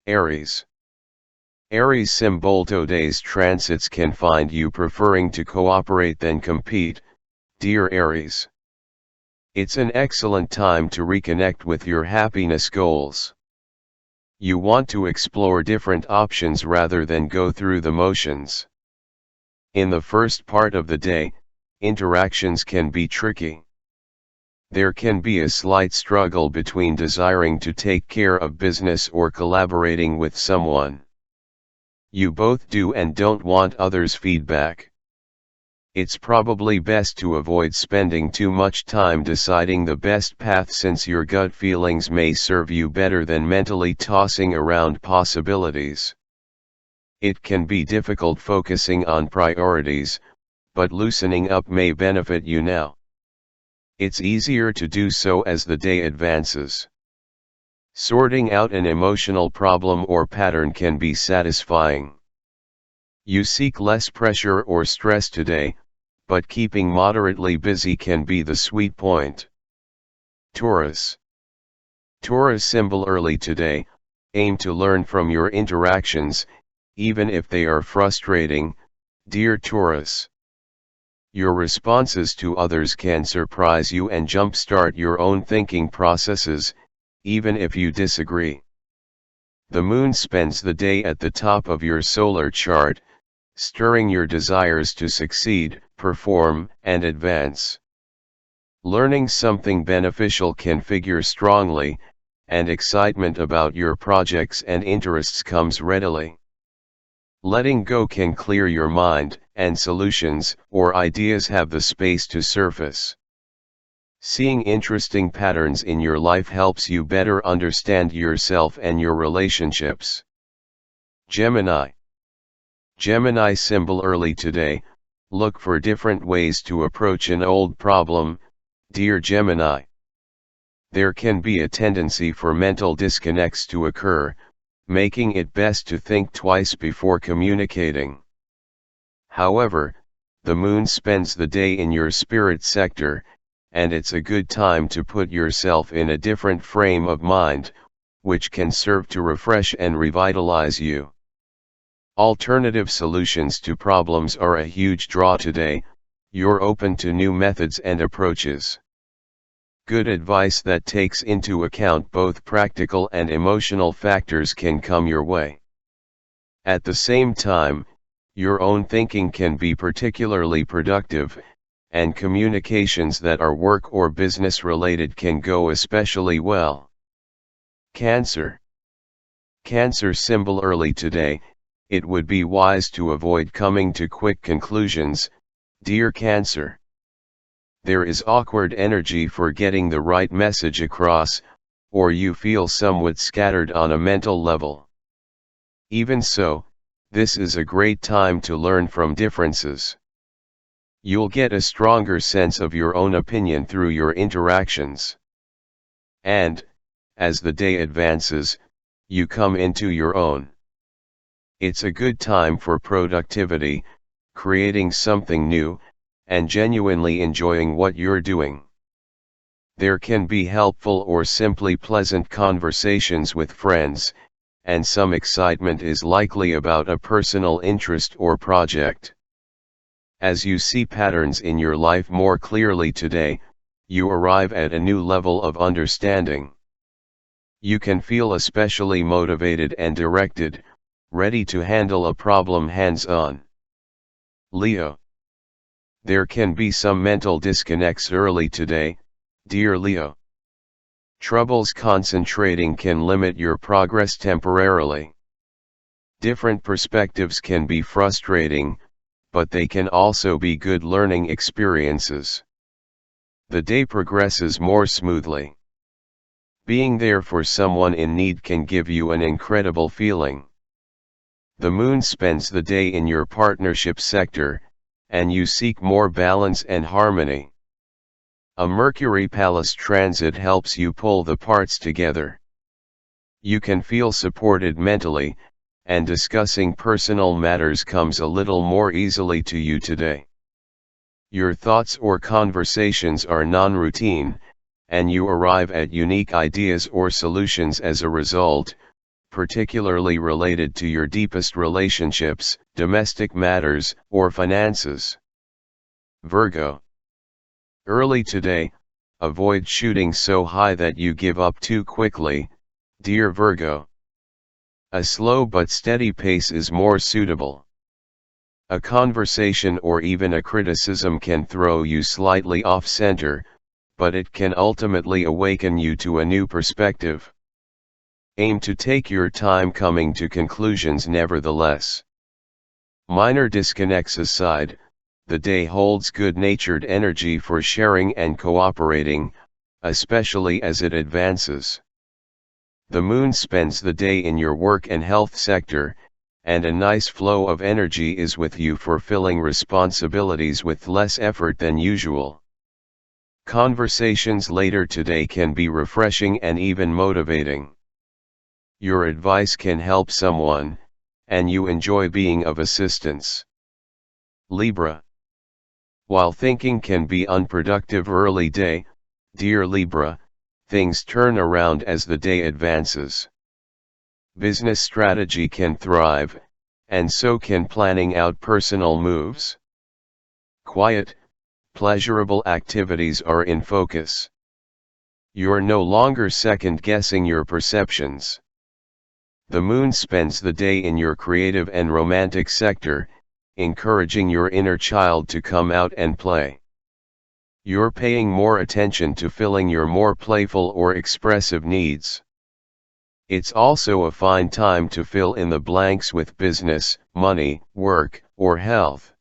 Aries. Aries symbol. Today's transits can find you preferring to cooperate than compete, dear Aries. It's an excellent time to reconnect with your happiness goals. You want to explore different options rather than go through the motions. In the first part of the day, interactions can be tricky. There can be a slight struggle between desiring to take care of business or collaborating with someone. You both do and don't want others' feedback. It's probably best to avoid spending too much time deciding the best path, since your gut feelings may serve you better than mentally tossing around possibilities. It can be difficult focusing on priorities, but loosening up may benefit you now. It's easier to do so as the day advances. Sorting out an emotional problem or pattern can be satisfying. You seek less pressure or stress today, but keeping moderately busy can be the sweet point. Taurus. Taurus symbol. Early today, aim to learn from your interactions, even if they are frustrating, dear Taurus. Your responses to others can surprise you and jumpstart your own thinking processes, even if you disagree. The moon spends the day at the top of your solar chart, stirring your desires to succeed, perform, and advance. Learning something beneficial can figure strongly, and excitement about your projects and interests comes readily. Letting go can clear your mind, and solutions or ideas have the space to surface. Seeing interesting patterns in your life helps you better understand yourself and your relationships. Gemini. Gemini symbol. Early today, look for different ways to approach an old problem, dear Gemini. There can be a tendency for mental disconnects to occur, making it best to think twice before communicating. However, the moon spends the day in your spirit sector, and it's a good time to put yourself in a different frame of mind, which can serve to refresh and revitalize you. Alternative solutions to problems are a huge draw today. You're open to new methods and approaches. Good advice that takes into account both practical and emotional factors can come your way. At the same time, your own thinking can be particularly productive, and communications that are work or business related can go especially well. Cancer. Cancer symbol. Early today, it would be wise to avoid coming to quick conclusions, dear Cancer. There is awkward energy for getting the right message across, or you feel somewhat scattered on a mental level. Even so, this is a great time to learn from differences. You'll get a stronger sense of your own opinion through your interactions. And, as the day advances, you come into your own. It's a good time for productivity, creating something new, and genuinely enjoying what you're doing. There can be helpful or simply pleasant conversations with friends, and some excitement is likely about a personal interest or project. As you see patterns in your life more clearly today, you arrive at a new level of understanding. You can feel especially motivated and directed, ready to handle a problem hands-on. Leo. There can be some mental disconnects early today, dear Leo. Troubles concentrating can limit your progress temporarily. Different perspectives can be frustrating, but they can also be good learning experiences. The day progresses more smoothly. Being there for someone in need can give you an incredible feeling. The moon spends the day in your partnership sector, and you seek more balance and harmony. A Mercury Palace transit helps you pull the parts together. You can feel supported mentally, and discussing personal matters comes a little more easily to you today. Your thoughts or conversations are non-routine, and you arrive at unique ideas or solutions as a result, particularly related to your deepest relationships, domestic matters, or finances. Virgo. Early today, avoid shooting so high that you give up too quickly, dear Virgo. A slow but steady pace is more suitable. A conversation or even a criticism can throw you slightly off center, but it can ultimately awaken you to a new perspective. Aim to take your time coming to conclusions nevertheless. Minor disconnects aside, the day holds good-natured energy for sharing and cooperating, especially as it advances. The moon spends the day in your work and health sector, and a nice flow of energy is with you for fulfilling responsibilities with less effort than usual. Conversations later today can be refreshing and even motivating. Your advice can help someone, and you enjoy being of assistance. Libra. While thinking can be unproductive early day, dear Libra, things turn around as the day advances. Business strategy can thrive, and so can planning out personal moves. Quiet, pleasurable activities are in focus. You're no longer second-guessing your perceptions. The moon spends the day in your creative and romantic sector, encouraging your inner child to come out and play. You're paying more attention to filling your more playful or expressive needs. It's also a fine time to fill in the blanks with business, money, work, or health.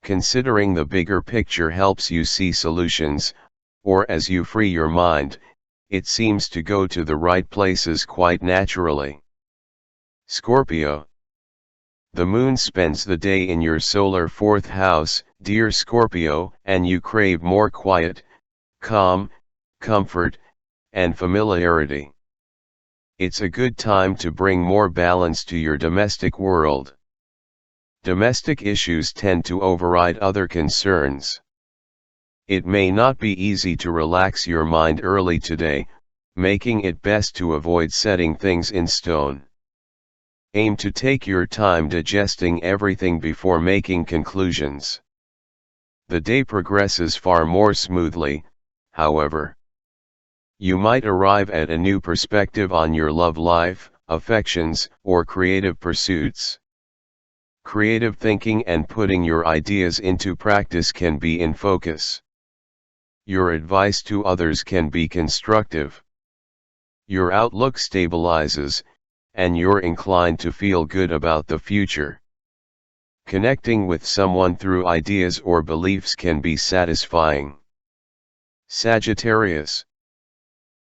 Considering the bigger picture helps you see solutions, or as you free your mind, it seems to go to the right places quite naturally. Scorpio. The moon spends the day in your solar fourth house, dear Scorpio, and you crave more quiet, calm, comfort, and familiarity. It's a good time to bring more balance to your domestic world. Domestic issues tend to override other concerns. It may not be easy to relax your mind early today, making it best to avoid setting things in stone. Aim to take your time digesting everything before making conclusions. The day progresses far more smoothly, however. You might arrive at a new perspective on your love life, affections, or creative pursuits. Creative thinking and putting your ideas into practice can be in focus. Your advice to others can be constructive. Your outlook stabilizes, and you're inclined to feel good about the future. Connecting with someone through ideas or beliefs can be satisfying. Sagittarius.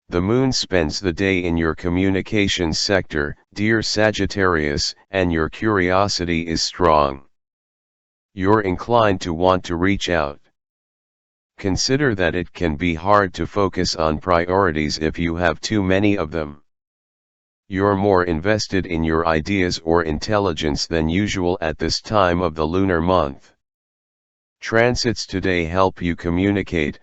The moon spends the day in your communications sector, dear Sagittarius, and your curiosity is strong. You're inclined to want to reach out. Consider that it can be hard to focus on priorities if you have too many of them. You're more invested in your ideas or intelligence than usual at this time of the lunar month. Transits today help you communicate,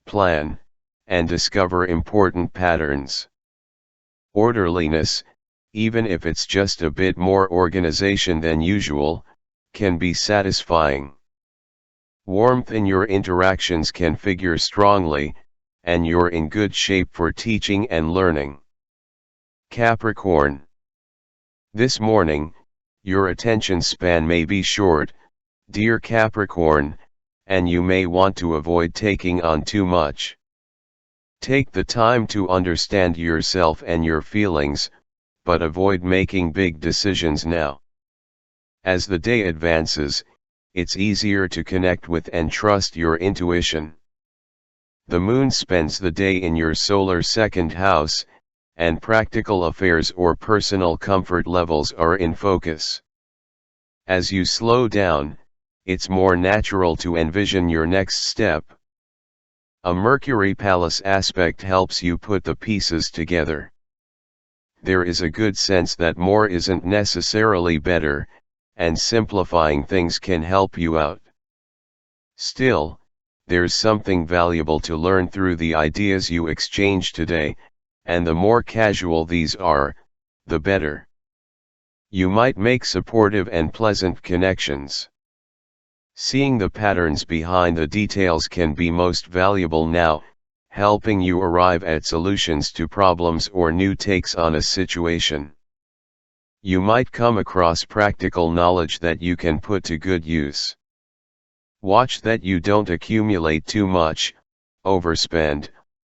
plan, and discover important patterns. Orderliness, even if it's just a bit more organization than usual, can be satisfying. Warmth in your interactions can figure strongly, and you're in good shape for teaching and learning. Capricorn. This morning, your attention span may be short, dear Capricorn, and you may want to avoid taking on too much. Take the time to understand yourself and your feelings, but avoid making big decisions now. As the day advances, it's easier to connect with and trust your intuition. The moon spends the day in your solar second house, and practical affairs or personal comfort levels are in focus. As you slow down, it's more natural to envision your next step. A Mercury Palace aspect helps you put the pieces together. There is a good sense that more isn't necessarily better, and simplifying things can help you out. Still, there's something valuable to learn through the ideas you exchange today, and the more casual these are, the better. You might make supportive and pleasant connections. Seeing the patterns behind the details can be most valuable now, helping you arrive at solutions to problems or new takes on a situation. You might come across practical knowledge that you can put to good use. Watch that you don't accumulate too much, overspend,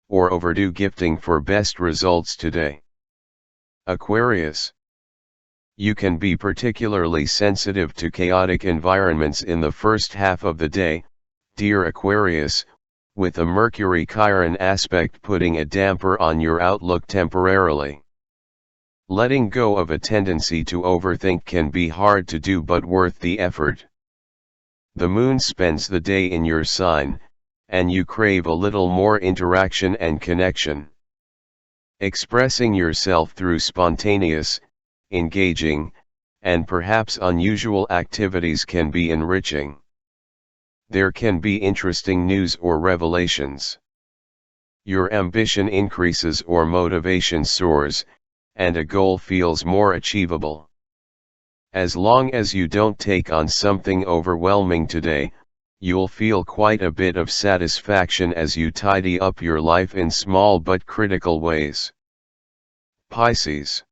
or overdo gifting for best results today. Aquarius. You can be particularly sensitive to chaotic environments in the first half of the day, dear Aquarius, with a Mercury-Chiron aspect putting a damper on your outlook temporarily. Letting go of a tendency to overthink can be hard to do but worth the effort. The moon spends the day in your sign, and you crave a little more interaction and connection. Expressing yourself through spontaneous, engaging, and perhaps unusual activities can be enriching. There can be interesting news or revelations. Your ambition increases or motivation soars, and a goal feels more achievable. As long as you don't take on something overwhelming today, you'll feel quite a bit of satisfaction as you tidy up your life in small but critical ways. Pisces.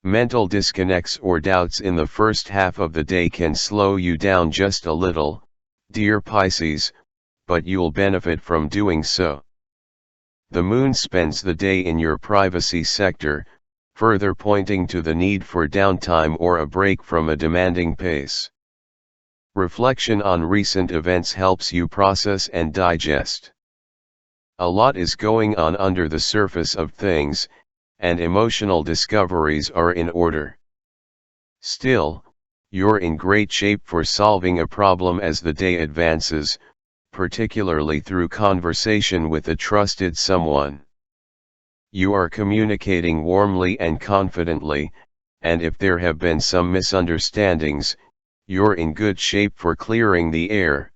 Mental disconnects or doubts in the first half of the day can slow you down just a little, dear Pisces, but you'll benefit from doing so. The moon spends the day in your privacy sector, further pointing to the need for downtime or a break from a demanding pace. Reflection on recent events helps you process and digest. A lot is going on under the surface of things, and emotional discoveries are in order. Still, you're in great shape for solving a problem as the day advances, particularly through conversation with a trusted someone. You are communicating warmly and confidently, and if there have been some misunderstandings, you're in good shape for clearing the air.